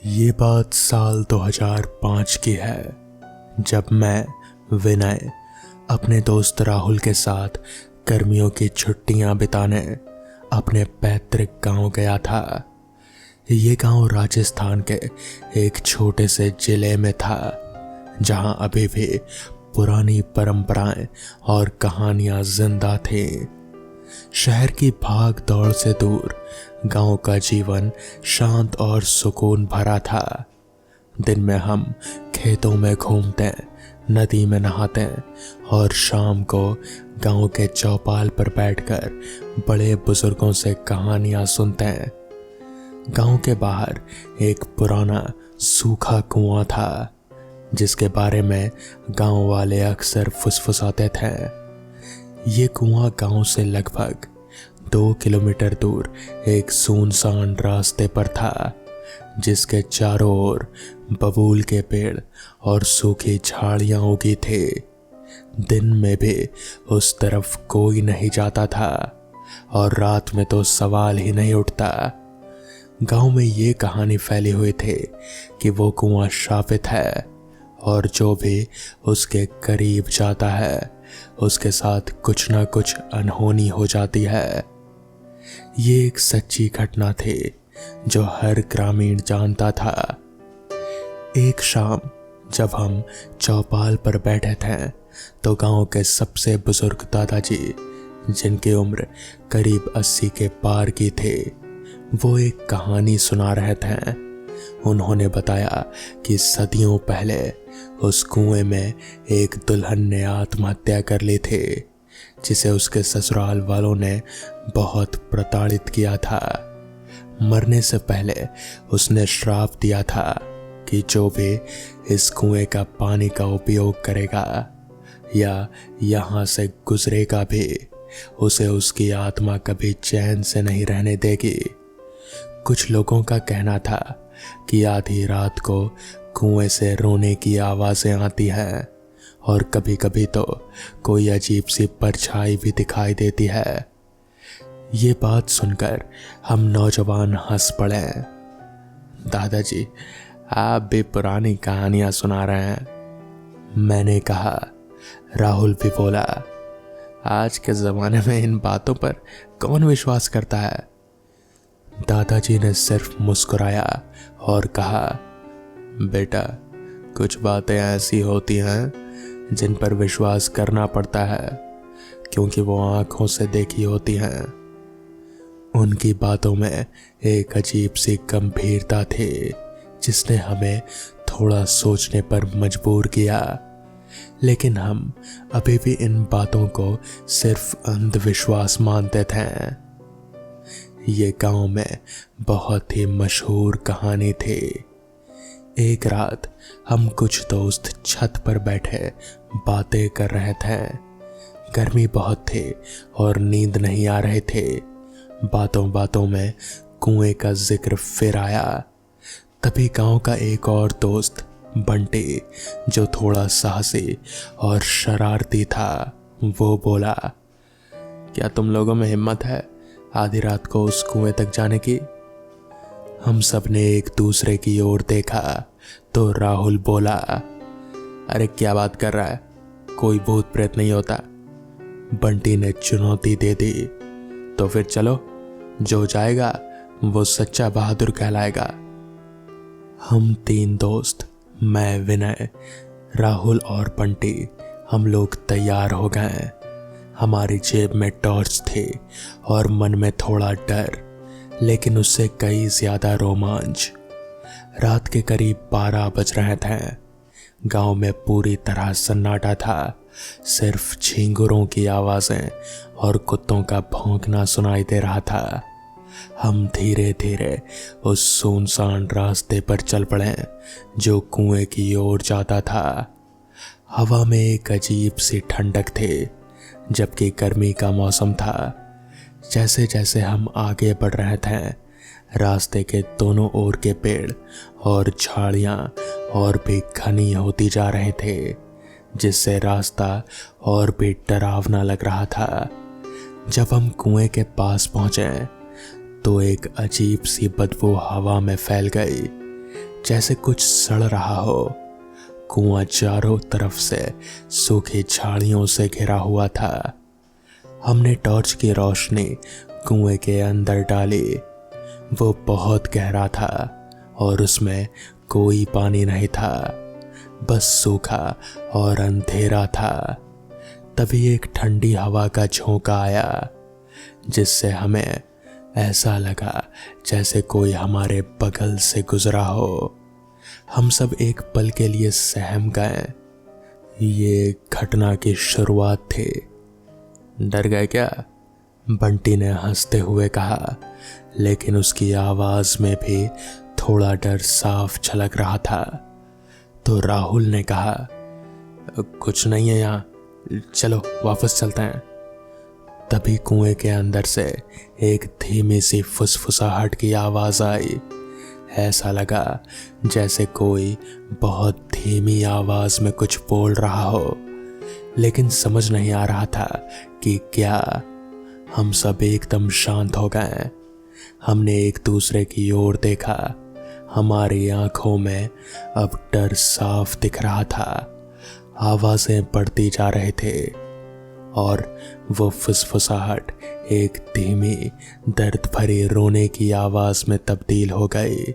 ये बात साल 2005 की है, जब मैं विनय अपने दोस्त राहुल के साथ गर्मियों की छुट्टियां बिताने अपने पैतृक गांव गया था। ये गांव राजस्थान के एक छोटे से जिले में था, जहां अभी भी पुरानी परंपराएं और कहानियां जिंदा थी। शहर की भाग दौड़ से दूर गांव का जीवन शांत और सुकून भरा था। दिन में हम खेतों में घूमते, नदी में नहाते और शाम को गांव के चौपाल पर बैठकर बड़े बुजुर्गों से कहानियां सुनते। गांव के बाहर एक पुराना सूखा कुआं था, जिसके बारे में गांव वाले अक्सर फुसफुसाते थे। ये कुआं गांव से लगभग 2 किलोमीटर दूर एक सुनसान रास्ते पर था, जिसके चारों ओर बबूल के पेड़ और सूखी झाड़ियां उगी थी। दिन में भी उस तरफ कोई नहीं जाता था और रात में तो सवाल ही नहीं उठता। गांव में ये कहानी फैली हुई थी कि वो कुआं शापित है और जो भी उसके करीब जाता है उसके साथ कुछ ना कुछ अनहोनी हो जाती है। ये एक सच्ची घटना थी जो हर ग्रामीण जानता था। एक शाम जब हम चौपाल पर बैठे थे तो गांव के सबसे बुजुर्ग दादाजी, जिनकी उम्र करीब 80 के पार की थी, वो एक कहानी सुना रहे थे। उन्होंने बताया कि सदियों पहले उस कुएं में एक दुल्हन ने आत्महत्या कर ली थी, जिसे उसके ससुराल वालों ने बहुत प्रताड़ित किया था। मरने से पहले उसने श्राप दिया था कि जो भी इस कुएं का पानी का उपयोग करेगा या यहाँ से गुजरेगा भी, उसे उसकी आत्मा कभी चैन से नहीं रहने देगी। कुछ लोगों का कहना था कि आधी रात को कुएं से रोने की आवाजें आती हैं और कभी कभी तो कोई अजीब सी परछाई भी दिखाई देती है। ये बात सुनकर हम नौजवान हंस पड़े। दादाजी, आप भी पुरानी कहानियां सुना रहे हैं, मैंने कहा। राहुल भी बोला, आज के ज़माने में इन बातों पर कौन विश्वास करता है? दादाजी ने सिर्फ मुस्कुराया और कहा, बेटा, कुछ बातें ऐसी होती हैं जिन पर विश्वास करना पड़ता है, क्योंकि वो आंखों से देखी होती हैं। उनकी बातों में एक अजीब सी गंभीरता थी, जिसने हमें थोड़ा सोचने पर मजबूर किया। लेकिन हम अभी भी इन बातों को सिर्फ अंधविश्वास मानते थे। ये गांव में बहुत ही मशहूर कहानी थी। एक रात हम कुछ दोस्त छत पर बैठे बातें कर रहे थे। गर्मी बहुत थी और नींद नहीं आ रहे थे। बातों बातों में कुएं का जिक्र फिर आया। तभी गांव का एक और दोस्त बंटी, जो थोड़ा साहसी और शरारती था, वो बोला, क्या तुम लोगों में हिम्मत है आधी रात को उस कुएं तक जाने की? हम सब ने एक दूसरे की ओर देखा तो राहुल बोला, अरे क्या बात कर रहा है, कोई भूत प्रेत नहीं होता। बंटी ने चुनौती दे दी, तो फिर चलो, जो जाएगा वो सच्चा बहादुर कहलाएगा। हम 3 दोस्त, मैं, विनय, राहुल और बंटी, हम लोग तैयार हो गए। हमारी जेब में टॉर्च थी और मन में थोड़ा डर, लेकिन उससे कई ज्यादा रोमांच। रात के करीब 12 बज रहे थे। गांव में पूरी तरह सन्नाटा था। सिर्फ झींगुरों की आवाजें और कुत्तों का भौंकना सुनाई दे रहा था। हम धीरे धीरे उस सुनसान रास्ते पर चल पड़े जो कुएं की ओर जाता था। हवा में एक अजीब सी ठंडक थी, जबकि गर्मी का मौसम था। जैसे जैसे हम आगे बढ़ रहे थे, रास्ते के दोनों ओर के पेड़ और झाड़ियां और भी घनी होती जा रहे थे, जिससे रास्ता और भी डरावना लग रहा था। जब हम कुएं के पास पहुंचे तो एक अजीब सी बदबू हवा में फैल गई, जैसे कुछ सड़ रहा हो। कुआं चारों तरफ से सूखी झाड़ियों से घिरा हुआ था। हमने टॉर्च की रोशनी कुएं के अंदर डाली। वो बहुत गहरा था और उसमें कोई पानी नहीं था, बस सूखा और अंधेरा था। तभी एक ठंडी हवा का झोंका आया, जिससे हमें ऐसा लगा जैसे कोई हमारे बगल से गुजरा हो। हम सब एक पल के लिए सहम गए। ये घटना की शुरुआत थी। डर गए क्या? बंटी ने हंसते हुए कहा, लेकिन उसकी आवाज में भी थोड़ा डर साफ झलक रहा था। तो राहुल ने कहा, कुछ नहीं है यहाँ, चलो वापस चलते हैं। तभी कुएं के अंदर से एक धीमी सी फुसफुसाहट की आवाज आई। ऐसा लगा जैसे कोई बहुत धीमी आवाज में कुछ बोल रहा हो, लेकिन समझ नहीं आ रहा था कि क्या। हम सब एकदम शांत हो गए। हमने एक दूसरे की ओर देखा। हमारी आंखों में अब डर साफ दिख रहा था। आवाजें बढ़ती जा रहे थे और वो फुसफुसाहट एक धीमी दर्द भरी रोने की आवाज में तब्दील हो गई।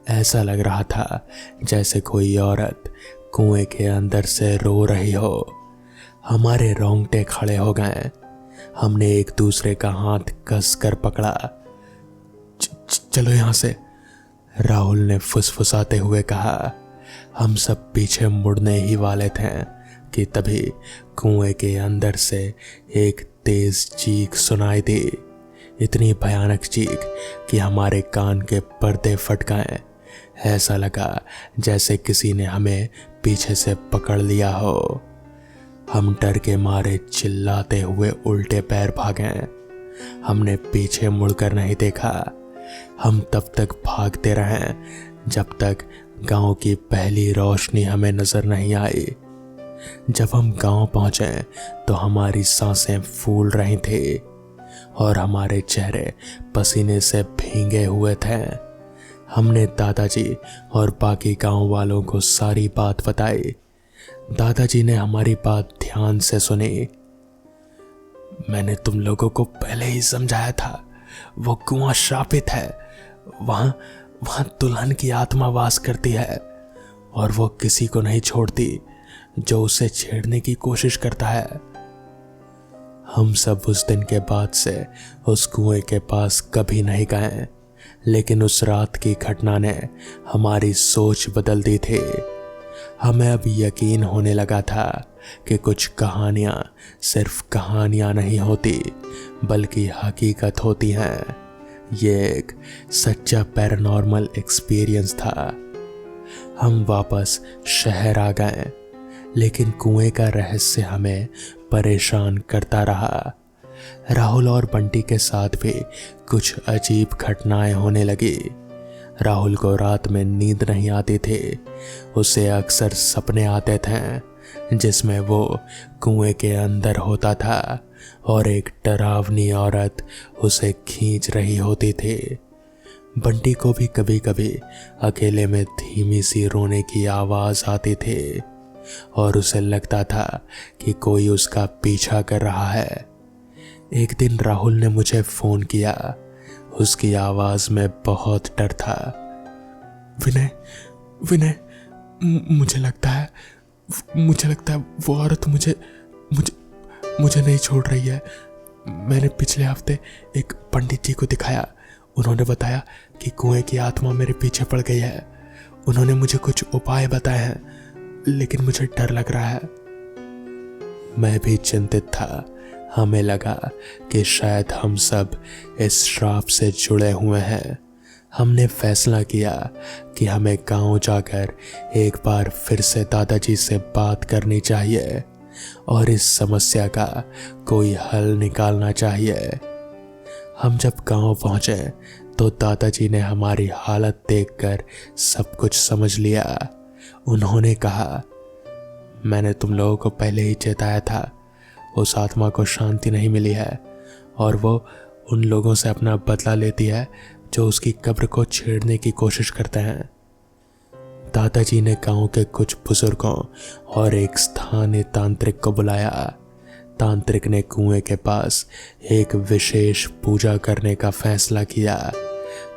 ऐसा लग रहा था जैसे कोई औरत कुएं के अंदर से रो रही हो। हमारे रोंगटे खड़े हो गए। हमने एक दूसरे का हाथ कस कर पकड़ा। चलो यहां से, राहुल ने फुसफुसाते हुए कहा। हम सब पीछे मुड़ने ही वाले थे कि तभी कुएं के अंदर से एक तेज चीख सुनाई दी। इतनी भयानक चीख कि हमारे कान के पर्दे फट गए। ऐसा लगा जैसे किसी ने हमें पीछे से पकड़ लिया हो। हम डर के मारे चिल्लाते हुए उल्टे पैर भागे। हमने पीछे मुड़कर नहीं देखा। हम तब तक भागते रहे जब तक गांव की पहली रोशनी हमें नजर नहीं आई। जब हम गांव पहुंचे तो हमारी सांसें फूल रही थी और हमारे चेहरे पसीने से भीगे हुए थे। हमने दादाजी और बाकी गांव वालों को सारी बात बताई। दादाजी ने हमारी बात ध्यान से सुनी। मैंने तुम लोगों को पहले ही समझाया था, वो कुआं श्रापित है। वहां दुल्हन की आत्मा वास करती है और वो किसी को नहीं छोड़ती जो उसे छेड़ने की कोशिश करता है। हम सब उस दिन के बाद से उस कुएं के पास कभी नहीं गए, लेकिन उस रात की घटना ने हमारी सोच बदल दी थी। हमें अब यकीन होने लगा था कि कुछ कहानियां सिर्फ कहानियां नहीं होती, बल्कि हकीकत होती हैं। ये एक सच्चा पैरानॉर्मल एक्सपीरियंस था। हम वापस शहर आ गए, लेकिन कुएं का रहस्य हमें परेशान करता रहा। राहुल और बंटी के साथ भी कुछ अजीब घटनाएं होने लगी। राहुल को रात में नींद नहीं आती थी। उसे अक्सर सपने आते थे जिसमें वो कुएं के अंदर होता था और एक डरावनी औरत उसे खींच रही होती थी। बंटी को भी कभी कभी अकेले में धीमी सी रोने की आवाज आती थी और उसे लगता था कि कोई उसका पीछा कर रहा है। एक दिन राहुल ने मुझे फोन किया। उसकी आवाज में बहुत डर था। विनय, मुझे लगता है वो औरत मुझे नहीं छोड़ रही है। मैंने पिछले हफ्ते एक पंडित जी को दिखाया। उन्होंने बताया कि कुएं की आत्मा मेरे पीछे पड़ गई है। उन्होंने मुझे कुछ उपाय बताए हैं, लेकिन मुझे डर लग रहा है। मैं भी चिंतित था। हमें लगा कि शायद हम सब इस श्राप से जुड़े हुए हैं। हमने फैसला किया कि हमें गांव जाकर एक बार फिर से दादाजी से बात करनी चाहिए और इस समस्या का कोई हल निकालना चाहिए। हम जब गांव पहुंचे तो दादाजी ने हमारी हालत देखकर सब कुछ समझ लिया। उन्होंने कहा, मैंने तुम लोगों को पहले ही चेताया था, उस आत्मा को शांति नहीं मिली है और वो उन लोगों से अपना बदला लेती है जो उसकी कब्र को छेड़ने की कोशिश करते हैं। दादाजी ने गांव के कुछ बुजुर्गों और एक स्थानीय तांत्रिक को बुलाया। तांत्रिक ने कुएं के पास एक विशेष पूजा करने का फैसला किया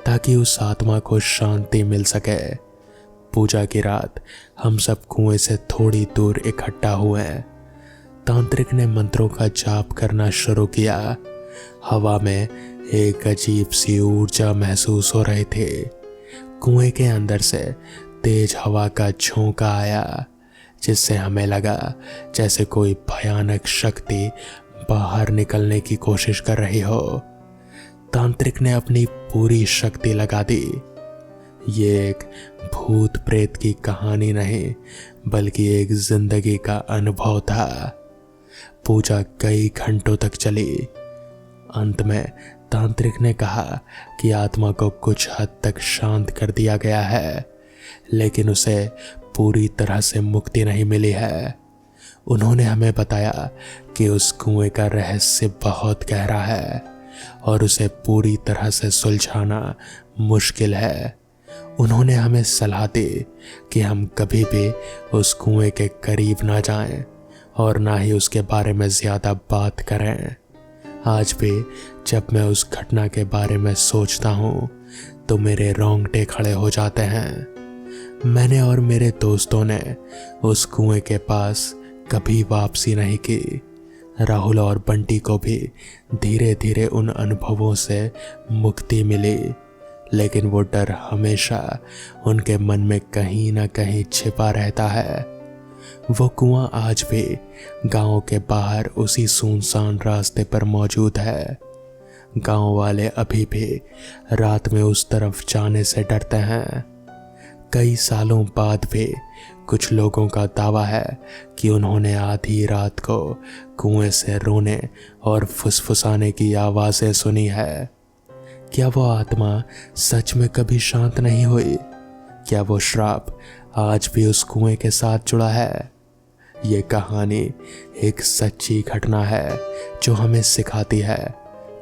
ताकि उस आत्मा को शांति मिल सके। पूजा की रात हम सब कुएं से थोड़ी दूर इकट्ठा हुए। तांत्रिक ने मंत्रों का जाप करना शुरू किया। हवा में एक अजीब सी ऊर्जा महसूस हो रही थी। कुएं के अंदर से तेज हवा का झोंका आया, जिससे हमें लगा जैसे कोई भयानक शक्ति बाहर निकलने की कोशिश कर रही हो। तांत्रिक ने अपनी पूरी शक्ति लगा दी। ये एक भूत प्रेत की कहानी नहीं, बल्कि एक जिंदगी का अनुभव था। पूजा कई घंटों तक चली। अंत में तांत्रिक ने कहा कि आत्मा को कुछ हद तक शांत कर दिया गया है, लेकिन उसे पूरी तरह से मुक्ति नहीं मिली है। उन्होंने हमें बताया कि उस कुएं का रहस्य बहुत गहरा है और उसे पूरी तरह से सुलझाना मुश्किल है। उन्होंने हमें सलाह दी कि हम कभी भी उस कुएं के करीब ना जाएं और ना ही उसके बारे में ज़्यादा बात करें। आज भी जब मैं उस घटना के बारे में सोचता हूँ तो मेरे रोंगटे खड़े हो जाते हैं। मैंने और मेरे दोस्तों ने उस कुएं के पास कभी वापसी नहीं की। राहुल और बंटी को भी धीरे धीरे उन अनुभवों से मुक्ति मिली, लेकिन वो डर हमेशा उनके मन में कहीं ना कहीं छिपा रहता है। वो कुआं आज भी गांव के बाहर उसी सुनसान रास्ते पर मौजूद है। गांव वाले अभी भी रात में उस तरफ जाने से डरते हैं। कई सालों बाद भी कुछ लोगों का दावा है कि उन्होंने आधी रात को कुएं से रोने और फुसफुसाने की आवाज़ें सुनी है। क्या वो आत्मा सच में कभी शांत नहीं हुई? क्या वो श्राप आज भी उस कुएं के साथ जुड़ा है? ये कहानी एक सच्ची घटना है जो हमें सिखाती है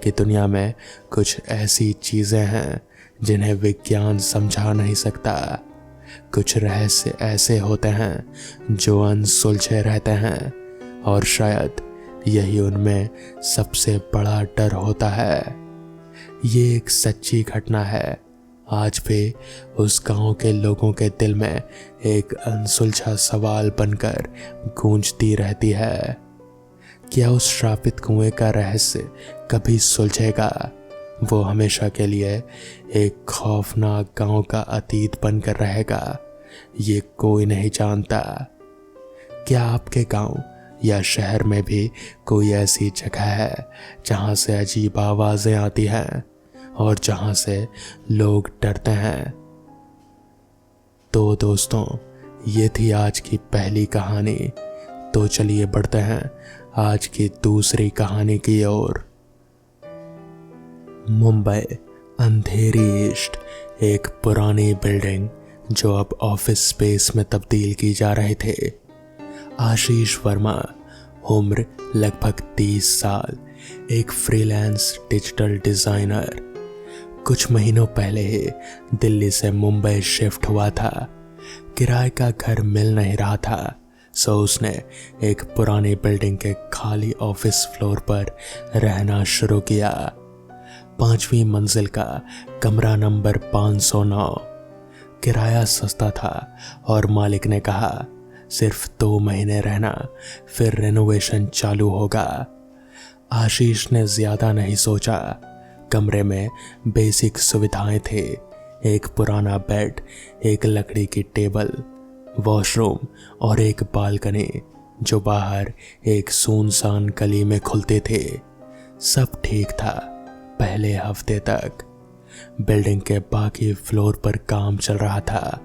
कि दुनिया में कुछ ऐसी चीज़ें हैं जिन्हें विज्ञान समझा नहीं सकता। कुछ रहस्य ऐसे होते हैं जो अनसुलझे रहते हैं, और शायद यही उनमें सबसे बड़ा डर होता है। ये एक सच्ची घटना है। आज भी उस गांव के लोगों के दिल में एक अनसुलझा सवाल बनकर गूंजती रहती है। क्या उस श्रापित कुएं का रहस्य कभी सुलझेगा? वो हमेशा के लिए एक खौफनाक गांव का अतीत बनकर रहेगा, ये कोई नहीं जानता। क्या आपके गांव या शहर में भी कोई ऐसी जगह है जहां से अजीब आवाज़ें आती हैं और जहां से लोग डरते हैं? तो दोस्तों, ये थी आज की पहली कहानी। तो चलिए बढ़ते हैं आज की दूसरी कहानी की ओर। मुंबई, अंधेरी ईस्ट, एक पुरानी बिल्डिंग जो अब ऑफिस स्पेस में तब्दील की जा रहे थे। आशीष वर्मा, उम्र लगभग 30 साल, एक फ्रीलांस डिजिटल डिज़ाइनर। कुछ महीनों पहले ही दिल्ली से मुंबई शिफ्ट हुआ था। किराए का घर मिल नहीं रहा था, सो उसने एक पुरानी बिल्डिंग के खाली ऑफिस फ्लोर पर रहना शुरू किया। 5वीं मंजिल का कमरा नंबर 509। किराया सस्ता था और मालिक ने कहा सिर्फ 2 महीने रहना, फिर रेनोवेशन चालू होगा। आशीष ने ज़्यादा नहीं सोचा। कमरे में बेसिक सुविधाएं थे। एक पुराना बेड, एक लकड़ी की टेबल, वॉशरूम और एक बालकनी जो बाहर एक सुनसान गली में खुलते थे। सब ठीक था पहले हफ्ते तक। बिल्डिंग के बाकी फ्लोर पर काम चल रहा था।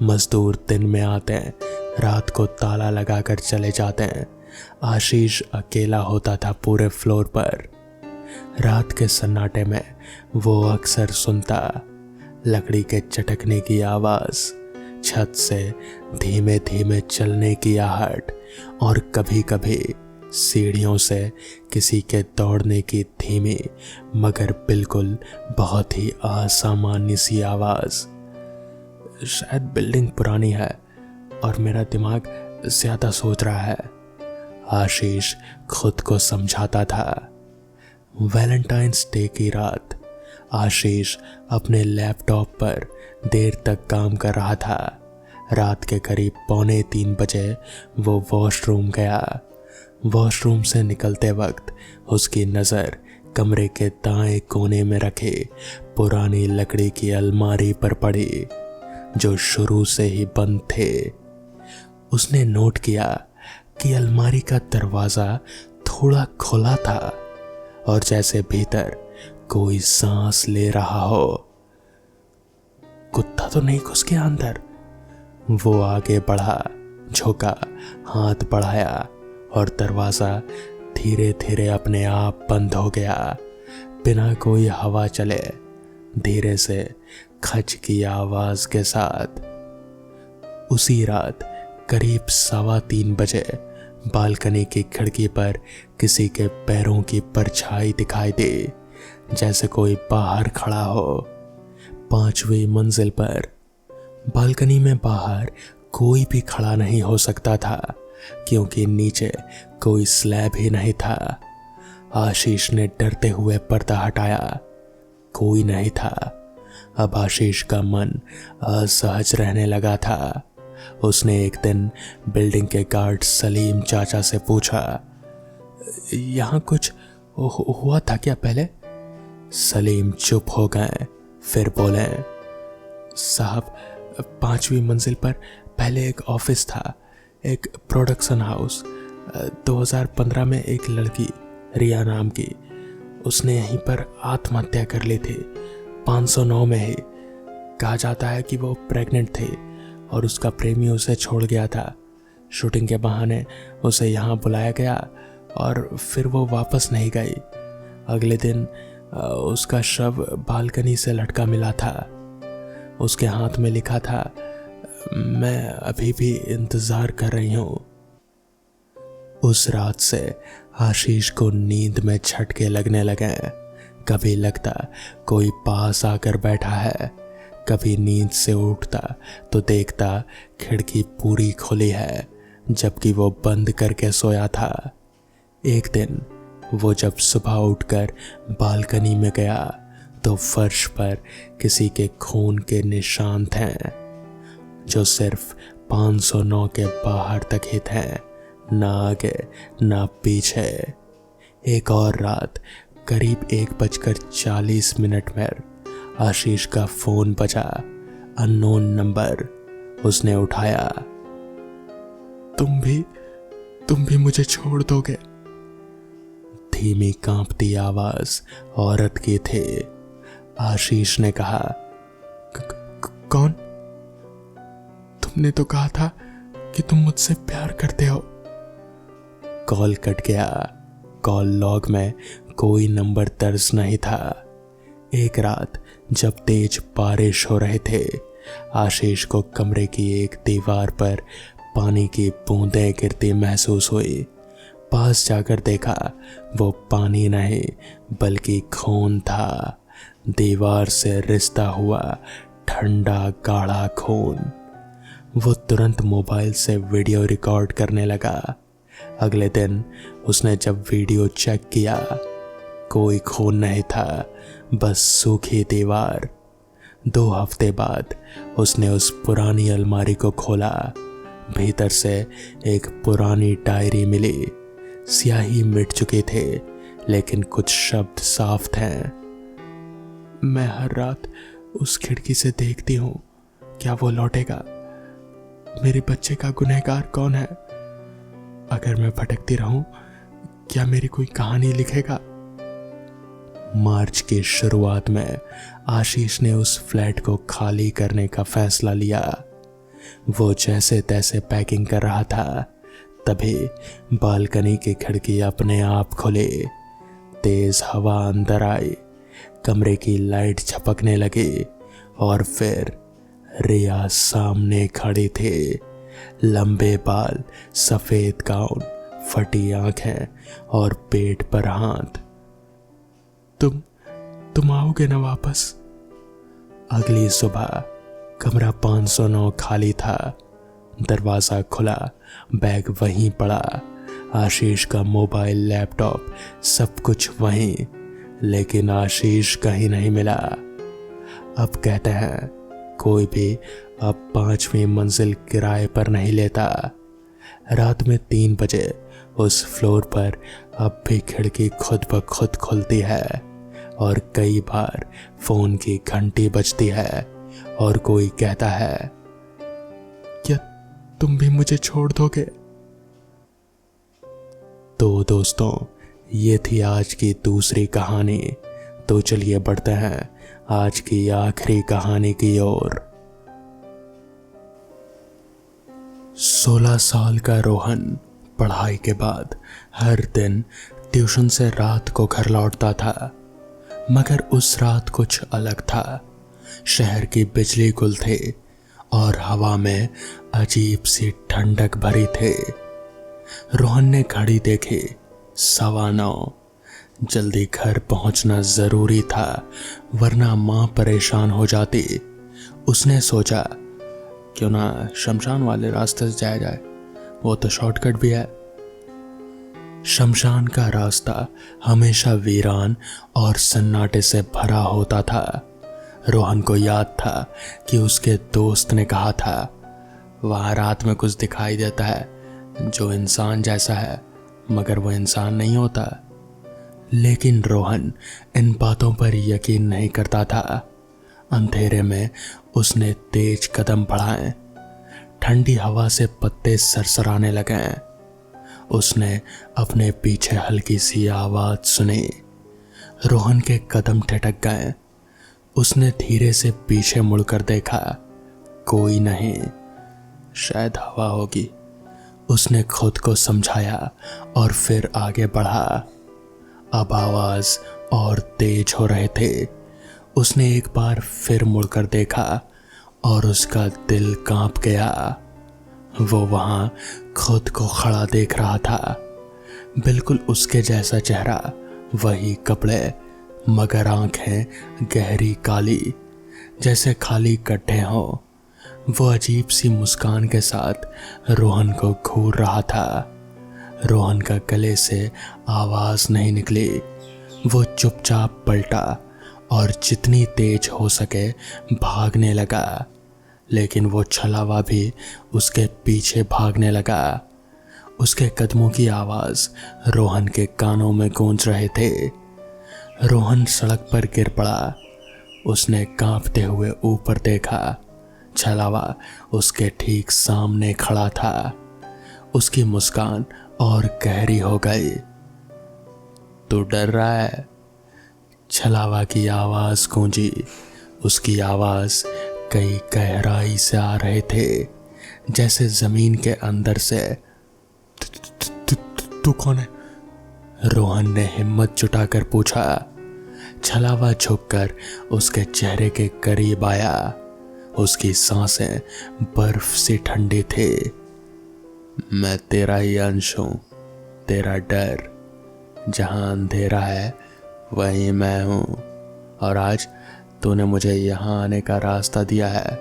मजदूर दिन में आते हैं, रात को ताला लगाकर चले जाते हैं। आशीष अकेला होता था पूरे फ्लोर पर। रात के सन्नाटे में वो अक्सर सुनता लकड़ी के चटकने की आवाज़, छत से धीमे धीमे चलने की आहट और कभी कभी सीढ़ियों से किसी के दौड़ने की धीमी मगर बिल्कुल बहुत ही असामान्य सी आवाज़। शायद बिल्डिंग पुरानी है और मेरा दिमाग ज्यादा सोच रहा है, आशीष खुद को समझाता था। वैलेंटाइंस डे की रात आशीष अपने लैपटॉप पर देर तक काम कर रहा था। रात के करीब 2:45 बजे वो वॉशरूम गया। वॉशरूम से निकलते वक्त उसकी नज़र कमरे के दाएं कोने में रखे पुरानी लकड़ी की अलमारी पर पड़ी, जो शुरू से ही बंद थे। उसने नोट किया कि अलमारी का दरवाज़ा थोड़ा खुला था और जैसे भीतर कोई सांस ले रहा हो। कुत्ता तो नहीं घुस गया अंदर? वो आगे बढ़ा, झुका, हाथ बढ़ाया और दरवाज़ा धीरे धीरे अपने आप बंद हो गया, बिना कोई हवा चले, धीरे से खच की आवाज़ के साथ। उसी रात करीब 3:15 बजे बालकनी की खिड़की पर किसी के पैरों की परछाई दिखाई दी, जैसे कोई बाहर खड़ा हो। 5वीं मंजिल पर बालकनी में बाहर कोई भी खड़ा नहीं हो सकता था, क्योंकि नीचे कोई स्लैब ही नहीं था। आशीष ने डरते हुए पर्दा हटाया, कोई नहीं था। अब आशीष का मन असहज रहने लगा था। उसने एक दिन बिल्डिंग के गार्ड सलीम चाचा से पूछा, यहाँ कुछ हुआ था क्या पहले? सलीम चुप हो गए, फिर बोले, साहब 5वीं मंजिल पर पहले एक ऑफिस था, एक प्रोडक्शन हाउस। 2015 में एक लड़की रिया नाम की, उसने यहीं पर आत्महत्या कर ली थी, 509 में ही। कहा जाता है कि वो प्रेग्नेंट थी और उसका प्रेमी उसे छोड़ गया था। शूटिंग के बहाने उसे यहाँ बुलाया गया और फिर वो वापस नहीं गई। अगले दिन उसका शव बालकनी से लटका मिला था। उसके हाथ में लिखा था, मैं अभी भी इंतज़ार कर रही हूँ। उस रात से आशीष को नींद में झटके लगने लगे। कभी लगता कोई पास आकर बैठा है, कभी नींद से उठता तो देखता खिड़की पूरी खुली है, जबकि वो बंद करके सोया था। एक दिन वो जब सुबह उठकर बालकनी में गया तो फर्श पर किसी के खून के निशान थे, जो सिर्फ 509 के बाहर तक ही थे, ना आगे ना पीछे। एक और रात करीब 1:40 पर आशीष का फोन बजा। Unknown number. उसने उठाया। तुम भी मुझे छोड़ दोगे? धीमी कांपती आवाज औरत की थी। आशीष ने कहा, कौन? तुमने तो कहा था कि तुम मुझसे प्यार करते हो। कॉल कट गया। कॉल लॉग में कोई नंबर दर्ज नहीं था। एक रात जब तेज बारिश हो रहे थे, आशीष को कमरे की एक दीवार पर पानी की बूंदें गिरती महसूस हुई। पास जाकर देखा, वो पानी नहीं बल्कि खून था। दीवार से रिश्ता हुआ ठंडा गाढ़ा खून। वो तुरंत मोबाइल से वीडियो रिकॉर्ड करने लगा। अगले दिन उसने जब वीडियो चेक किया, कोई खून नहीं था, बस सूखी दीवार। 2 हफ्ते बाद उसने उस पुरानी अलमारी को खोला। भीतर से एक पुरानी डायरी मिली। स्याही मिट चुके थे, लेकिन कुछ शब्द साफ थे। मैं हर रात उस खिड़की से देखती हूँ, क्या वो लौटेगा? मेरे बच्चे का गुनहगार कौन है? अगर मैं भटकती रहूं, क्या मेरी कोई कहानी लिखेगा? मार्च की शुरुआत में आशीष ने उस फ्लैट को खाली करने का फैसला लिया। वो जैसे तैसे पैकिंग कर रहा था, तभी बालकनी की खिड़की अपने आप खुली। तेज हवा अंदर आई, कमरे की लाइट झपकने लगी और फिर रिया सामने खड़ी थी। लंबे बाल, सफेद गाउन, फटी आंखें और पेट पर हाथ। तुम आओगे ना वापस? अगली सुबह कमरा 509 खाली था। दरवाज़ा खुला, बैग वहीं पड़ा, आशीष का मोबाइल, लैपटॉप, सब कुछ वहीं, लेकिन आशीष कहीं नहीं मिला। अब कहते हैं कोई भी अब 5वीं मंजिल किराए पर नहीं लेता। रात में 3 बजे उस फ्लोर पर अब भी खिड़की खुद ब खुद खुलती है और कई बार फोन की घंटी बजती है और कोई कहता है, क्या तुम भी मुझे छोड़ दोगे? तो दोस्तों, ये थी आज की दूसरी कहानी। तो चलिए बढ़ते हैं आज की आखिरी कहानी की ओर। 16 साल का रोहन पढ़ाई के बाद हर दिन ट्यूशन से रात को घर लौटता था, मगर उस रात कुछ अलग था। शहर की बिजली गुल थी और हवा में अजीब सी ठंडक भरी थी। रोहन ने घड़ी देखी, 9:15। जल्दी घर पहुंचना जरूरी था, वरना मां परेशान हो जाती। उसने सोचा, क्यों ना शमशान वाले रास्ते से जाया जाए, वो तो शॉर्टकट भी है। शमशान का रास्ता हमेशा वीरान और सन्नाटे से भरा होता था। रोहन को याद था कि उसके दोस्त ने कहा था, वहां रात में कुछ दिखाई देता है जो इंसान जैसा है, मगर वो इंसान नहीं होता। लेकिन रोहन इन बातों पर यकीन नहीं करता था। अंधेरे में उसने तेज कदम बढ़ाए। ठंडी हवा से पत्ते सरसराने लगे। उसने अपने पीछे हल्की सी आवाज सुनी। रोहन के कदम ठिठक गए। उसने धीरे से पीछे मुड़कर देखा, कोई नहीं, शायद हवा होगी। उसने खुद को समझाया और फिर आगे बढ़ा। अब आवाज और तेज हो रहे थे। उसने एक बार फिर मुड़कर देखा और उसका दिल कांप गया। वो वहां खुद को खड़ा देख रहा था, बिल्कुल उसके जैसा चेहरा, वही कपड़े, मगर आंखें गहरी काली, जैसे खाली गड्ढे हो। वो अजीब सी मुस्कान के साथ रोहन को घूर रहा था। रोहन का गले से आवाज नहीं निकली। वो चुपचाप पलटा और जितनी तेज हो सके भागने लगा, लेकिन वो छलावा भी उसके पीछे भागने लगा। उसके कदमों की आवाज रोहन के कानों में गूंज रहे थे। रोहन सड़क पर गिर पड़ा। उसने कांपते हुए ऊपर देखा। छलावा उसके ठीक सामने खड़ा था। उसकी मुस्कान और गहरी हो गई। तू डर रहा है? छलावा की आवाज गूंजी। उसकी आवाज कई गहराई से आ रहे थे, जैसे जमीन के अंदर से। तू कौन है? रोहन ने हिम्मत जुटाकर पूछा। छलावा झुककर उसके चेहरे के करीब आया। उसकी सांसें बर्फ सी ठंडी थी। मैं तेरा ही अंश हूं, तेरा डर। जहां अंधेरा है वहीं मैं हूं, और आज तूने मुझे यहां आने का रास्ता दिया है।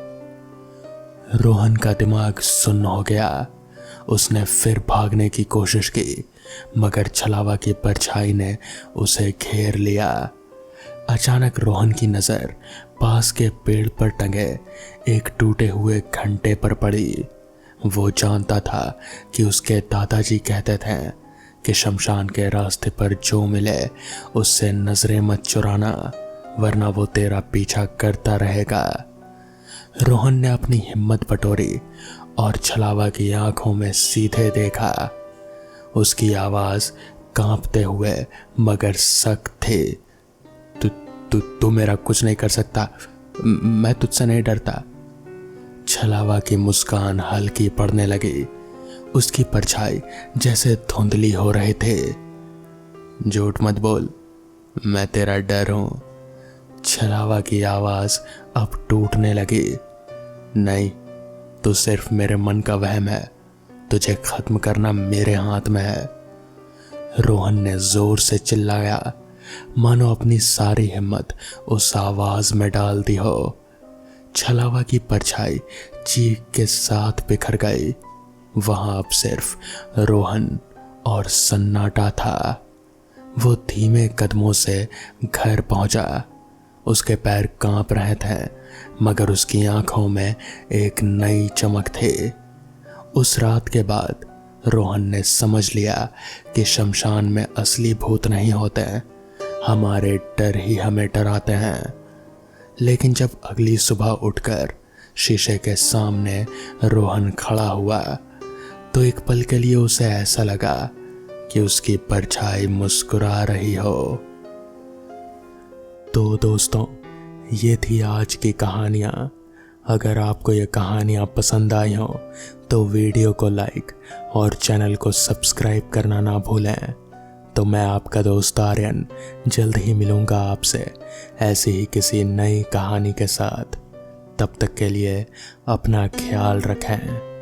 रोहन का दिमाग सुन्न हो गया। उसने फिर भागने की कोशिश की, मगर छलावा की परछाई ने उसे घेर लिया। अचानक रोहन की नजर पास के पेड़ पर टंगे एक टूटे हुए घंटे पर पड़ी। वो जानता था कि उसके दादाजी कहते थे कि शमशान के रास्ते पर जो मिले उससे नजरें मत चुराना, वरना वो तेरा पीछा करता रहेगा। रोहन ने अपनी हिम्मत बटोरी और छलावा की आंखों में सीधे देखा। उसकी आवाज कांपते हुए मगर सख्त थी। तू मेरा कुछ नहीं कर सकता, मैं तुझसे नहीं डरता। छलावा की मुस्कान हल्की पड़ने लगी। उसकी परछाई जैसे धुंधली हो रहे थे। झूठ मत बोल, मैं तेरा डर हूं। छलावा की आवाज अब टूटने लगी। नहीं, तू सिर्फ मेरे मन का वहम है। तुझे खत्म करना मेरे हाथ में है। रोहन ने जोर से चिल्लाया, मानो अपनी सारी हिम्मत उस आवाज में डाल दी हो। छलावा की परछाई चीख के साथ बिखर गई। वहां अब सिर्फ रोहन और सन्नाटा था। वो धीमे कदमों से घर पहुंचा। उसके पैर कांप रहे थे, मगर उसकी आंखों में एक नई चमक थी। उस रात के बाद रोहन ने समझ लिया कि शमशान में असली भूत नहीं होते, हमारे डर ही हमें डराते हैं। लेकिन जब अगली सुबह उठकर शीशे के सामने रोहन खड़ा हुआ तो एक पल के लिए उसे ऐसा लगा कि उसकी परछाई मुस्कुरा रही हो। तो दोस्तों, ये थी आज की कहानियाँ। अगर आपको ये कहानियाँ पसंद आई हों तो वीडियो को लाइक और चैनल को सब्सक्राइब करना ना भूलें। तो मैं आपका दोस्त आर्यन जल्द ही मिलूँगा आपसे ऐसी ही किसी नई कहानी के साथ। तब तक के लिए अपना ख्याल रखें।